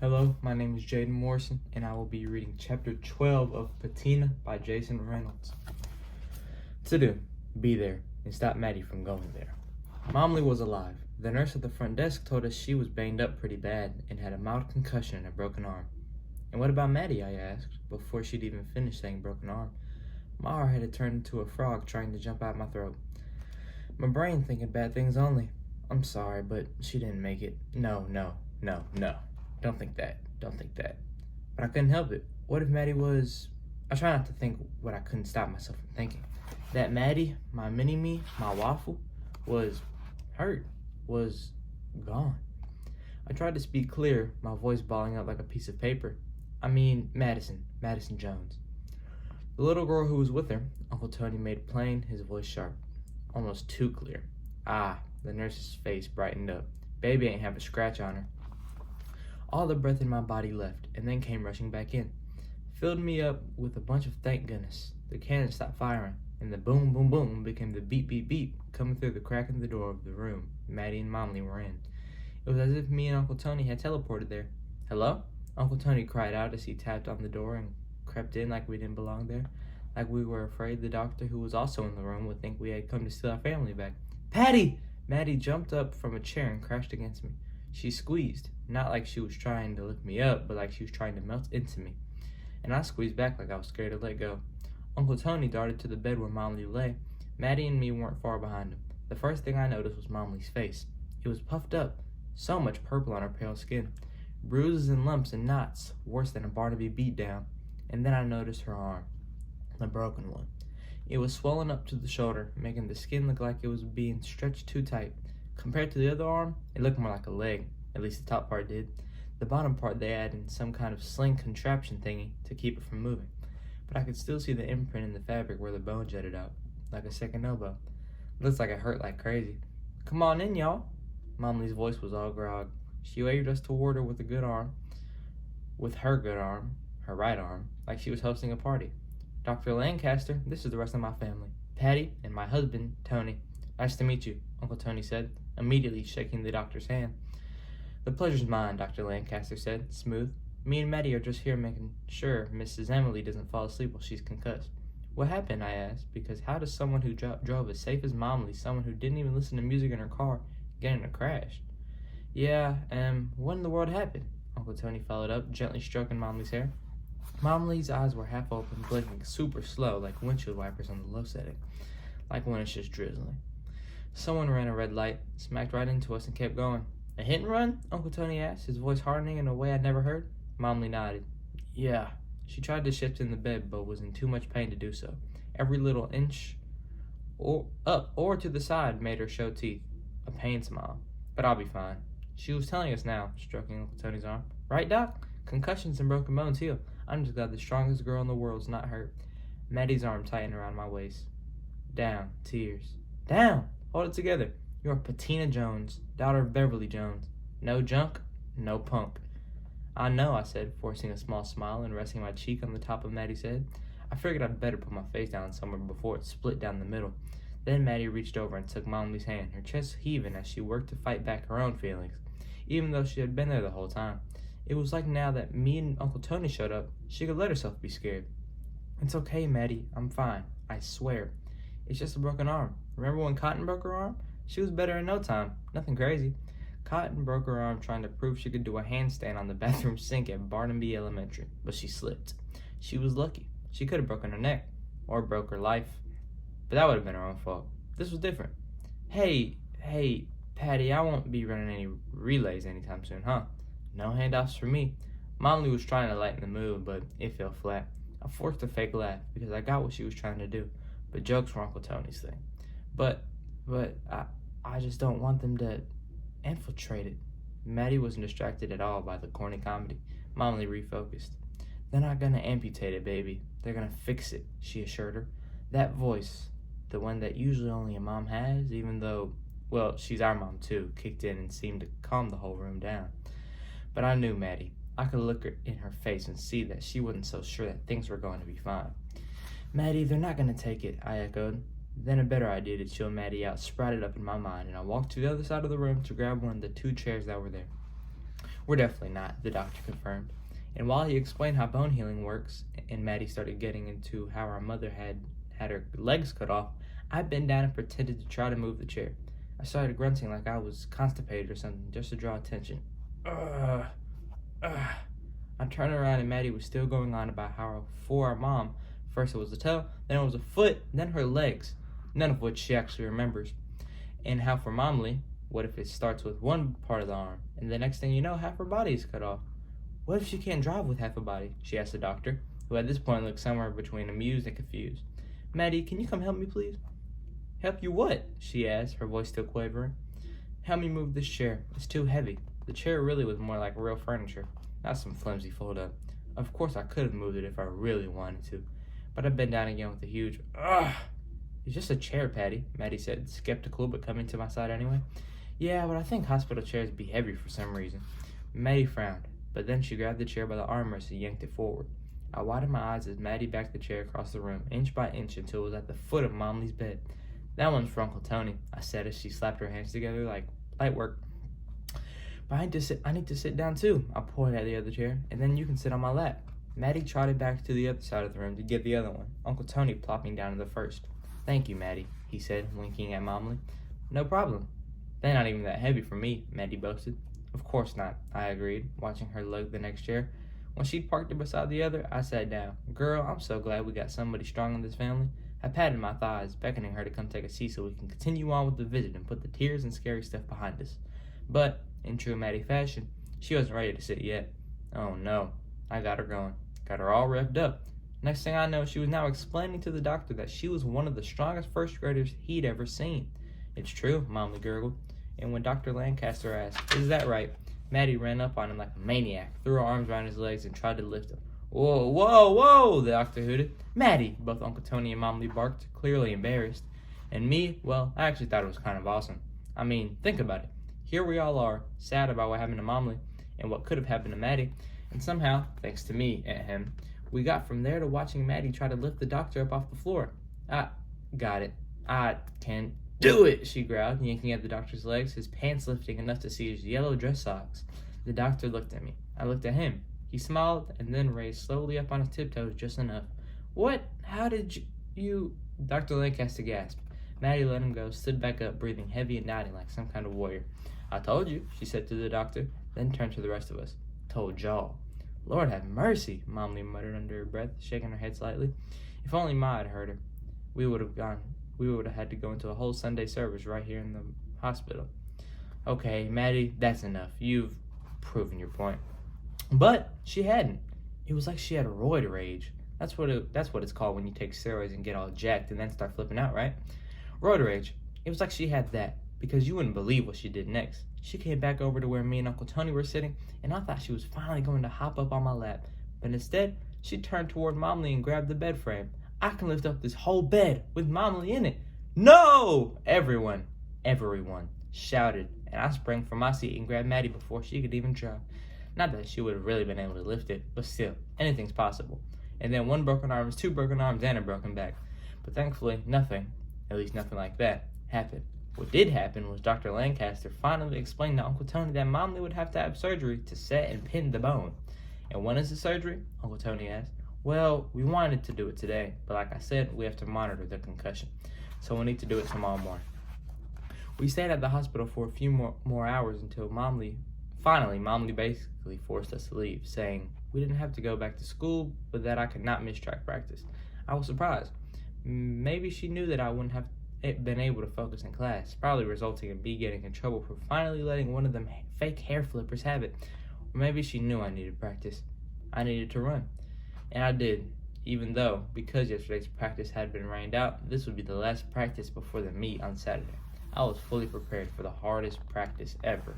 Hello, my name is Jayden Morrison, and I will be reading Chapter 12 of Patina by Reynolds. To do, be there, and stop Maddie from going there. Momley was alive. The nurse at the front desk told us she was banged up pretty bad and had a mild concussion and a broken arm. And what about Maddie, I asked, before she'd even finished saying broken arm. My heart had turned into a frog trying to jump out my throat. My brain thinking bad things only. I'm sorry, but she didn't make it. No. Don't think that. But I couldn't help it. What if Maddie was... I try not to think what I couldn't stop myself from thinking. That Maddie, my mini-me, my waffle, was hurt, was gone. I tried to speak clear, my voice balling up like a piece of paper. I mean, Madison Jones. The little girl who was with her, Uncle Tony made plain, his voice sharp. Almost too clear. The nurse's face brightened up. Baby ain't have a scratch on her. All the breath in my body left, and then came rushing back in. Filled me up with a bunch of thank goodness. The cannon stopped firing, and the boom, boom, boom became the beep, beep, beep, coming through the crack in the door of the room Maddie and Momley were in. It was as if me and Uncle Tony had teleported there. Hello? Uncle Tony cried out as he tapped on the door and crept in like we didn't belong there, like we were afraid the doctor who was also in the room would think we had come to steal our family back. Patty! Maddie jumped up from a chair and crashed against me. She squeezed, not like she was trying to lift me up, but like she was trying to melt into me. And I squeezed back like I was scared to let go. Uncle Tony darted to the bed where Momley lay. Maddie and me weren't far behind him. The first thing I noticed was Momley's face. It was puffed up, so much purple on her pale skin. Bruises and lumps and knots, worse than a Barnaby beatdown. And then I noticed her arm, the broken one. It was swollen up to the shoulder, making the skin look like it was being stretched too tight. Compared to the other arm, it looked more like a leg. At least the top part did. The bottom part they added in some kind of sling contraption thingy to keep it from moving. But I could still see the imprint in the fabric where the bone jutted out, like a second elbow. Looks like it hurt like crazy. Come on in, y'all. Momley's voice was all grog. She waved us toward her with her good arm, her right arm, like she was hosting a party. Dr. Lancaster, this is the rest of my family. Patty and my husband, Tony. Nice to meet you, Uncle Tony said, immediately shaking the doctor's hand. The pleasure's mine, Dr. Lancaster said, smooth. Me and Maddie are just here making sure Mrs. Emily doesn't fall asleep while she's concussed. What happened, I asked, because how does someone who drove as safe as Momley, someone who didn't even listen to music in her car, get in a crash? What in the world happened? Uncle Tony followed up, gently stroking Momley's hair. Momley's eyes were half open, blinking super slow, like windshield wipers on the low setting, like when it's just drizzling. Someone ran a red light, smacked right into us and kept going. A hit and run? Uncle Tony asked, his voice hardening in a way I'd never heard. Momley nodded. Yeah. She tried to shift in the bed, but was in too much pain to do so. Every little inch up or to the side made her show teeth. A pain smile. But I'll be fine. She was telling us now, stroking Uncle Tony's arm. Right, Doc? Concussions and broken bones heal. I'm just glad the strongest girl in the world's not hurt. Maddie's arm tightened around my waist. Down. Tears. Down! Hold it together. You're Patina Jones, daughter of Beverly Jones. No junk, no punk. I know, I said, forcing a small smile and resting my cheek on the top of Maddie's head. I figured I'd better put my face down somewhere before it split down the middle. Then Maddie reached over and took Momley's hand, her chest heaving as she worked to fight back her own feelings, even though she had been there the whole time. It was like now that me and Uncle Tony showed up, she could let herself be scared. It's okay, Maddie. I'm fine. I swear. It's just a broken arm. Remember when Cotton broke her arm? She was better in no time. Nothing crazy. Cotton broke her arm trying to prove she could do a handstand on the bathroom sink at Barnaby Elementary, but she slipped. She was lucky. She could have broken her neck, or broke her life, but that would have been her own fault. This was different. Hey, Patty, I won't be running any relays anytime soon, huh? No handoffs for me. Momley was trying to lighten the mood, but it fell flat. I forced a fake laugh because I got what she was trying to do, but jokes were Uncle Tony's thing. But I just don't want them to infiltrate it. Maddie wasn't distracted at all by the corny comedy. Momley refocused. They're not gonna amputate it, baby. They're gonna fix it, she assured her. That voice, the one that usually only a mom has, even though, well, she's our mom too, kicked in and seemed to calm the whole room down. But I knew Maddie. I could look her in her face and see that she wasn't so sure that things were going to be fine. Maddie, they're not gonna take it, I echoed. Then a better idea to chill Maddie out sprouted up in my mind, and I walked to the other side of the room to grab one of the two chairs that were there. We're definitely not, the doctor confirmed. And while he explained how bone healing works, and Maddie started getting into how our mother had her legs cut off, I bent down and pretended to try to move the chair. I started grunting like I was constipated or something, just to draw attention. I turned around and Maddie was still going on about how for our mom, first it was the toe, then it was a foot, then her legs, none of which she actually remembers. And how for Momly, what if it starts with one part of the arm, and the next thing you know, half her body is cut off? What if she can't drive with half a body? She asked the doctor, who at this point looked somewhere between amused and confused. Maddie, can you come help me, please? Help you what? She asked, her voice still quavering. Help me move this chair. It's too heavy. The chair really was more like real furniture, not some flimsy fold-up. Of course, I could have moved it if I really wanted to, but I bent down again with a huge, ugh. It's just a chair, Patty, Maddie said, skeptical but coming to my side anyway. Yeah, but I think hospital chairs be heavy for some reason. Maddie frowned, but then she grabbed the chair by the armrest and yanked it forward. I widened my eyes as Maddie backed the chair across the room, inch by inch, until it was at the foot of Momly's bed. That one's for Uncle Tony, I said as she slapped her hands together like light work. But I need to sit down too, I pointed at the other chair, and then you can sit on my lap. Maddie trotted back to the other side of the room to get the other one, Uncle Tony plopping down in the first. Thank you, Maddie, he said, winking at Momly. No problem. They're not even that heavy for me, Maddie boasted. Of course not, I agreed, watching her lug the next chair. When she'd parked it beside the other, I sat down. Girl, I'm so glad we got somebody strong in this family. I patted my thighs, beckoning her to come take a seat so we can continue on with the visit and put the tears and scary stuff behind us. But, in true Maddie fashion, she wasn't ready to sit yet. Oh no, I got her going. Got her all revved up. Next thing I know, she was now explaining to the doctor that she was one of the strongest first graders he'd ever seen. It's true, Momly gurgled. And when Dr. Lancaster asked, is that right? Maddie ran up on him like a maniac, threw her arms around his legs and tried to lift him. Whoa, whoa, whoa, the doctor hooted. Maddie, both Uncle Tony and Momly barked, clearly embarrassed. And me, well, I actually thought it was kind of awesome. I mean, think about it. Here we all are, sad about what happened to Momly and what could have happened to Maddie. And somehow, thanks to me and him, we got from there to watching Maddie try to lift the doctor up off the floor. Got it. I can't do it, she growled, yanking at the doctor's legs, his pants lifting enough to see his yellow dress socks. The doctor looked at me. I looked at him. He smiled and then raised slowly up on his tiptoes just enough. What? How did you... Dr. Lancaster gasped. Maddie let him go, stood back up, breathing heavy and nodding like some kind of warrior. I told you, she said to the doctor, then turned to the rest of us. Told y'all. Lord have mercy, Momly muttered under her breath, shaking her head slightly. If only Ma had heard her. We would have had to go into a whole Sunday service right here in the hospital. Okay, Maddie, that's enough. You've proven your point. But she hadn't. It was like she had a roid rage. That's what it's called when you take steroids and get all jacked and then start flipping out, right? Roid rage. It was like she had that, because you wouldn't believe what she did next. She came back over to where me and Uncle Tony were sitting, and I thought she was finally going to hop up on my lap. But instead, she turned toward Momly and grabbed the bed frame. I can lift up this whole bed with Momly in it. No! Everyone shouted, and I sprang from my seat and grabbed Maddie before she could even try. Not that she would have really been able to lift it, but still, anything's possible. And then one broken arm is two broken arms and a broken back. But thankfully, nothing, at least nothing like that, happened. What did happen was Dr. Lancaster finally explained to Uncle Tony that Momly would have to have surgery to set and pin the bone. And when is the surgery? Uncle Tony asked. Well, we wanted to do it today, but like I said, we have to monitor the concussion. So we'll need to do it tomorrow morning. We stayed at the hospital for a few more hours until Momly basically forced us to leave, saying we didn't have to go back to school, but that I could not miss track practice. I was surprised. Maybe she knew that I wouldn't have been able to focus in class, probably resulting in me getting in trouble for finally letting one of them fake hair flippers have it. Or maybe she knew I needed practice. I needed to run. And I did, even though, because yesterday's practice had been rained out, this would be the last practice before the meet on Saturday. I was fully prepared for the hardest practice ever.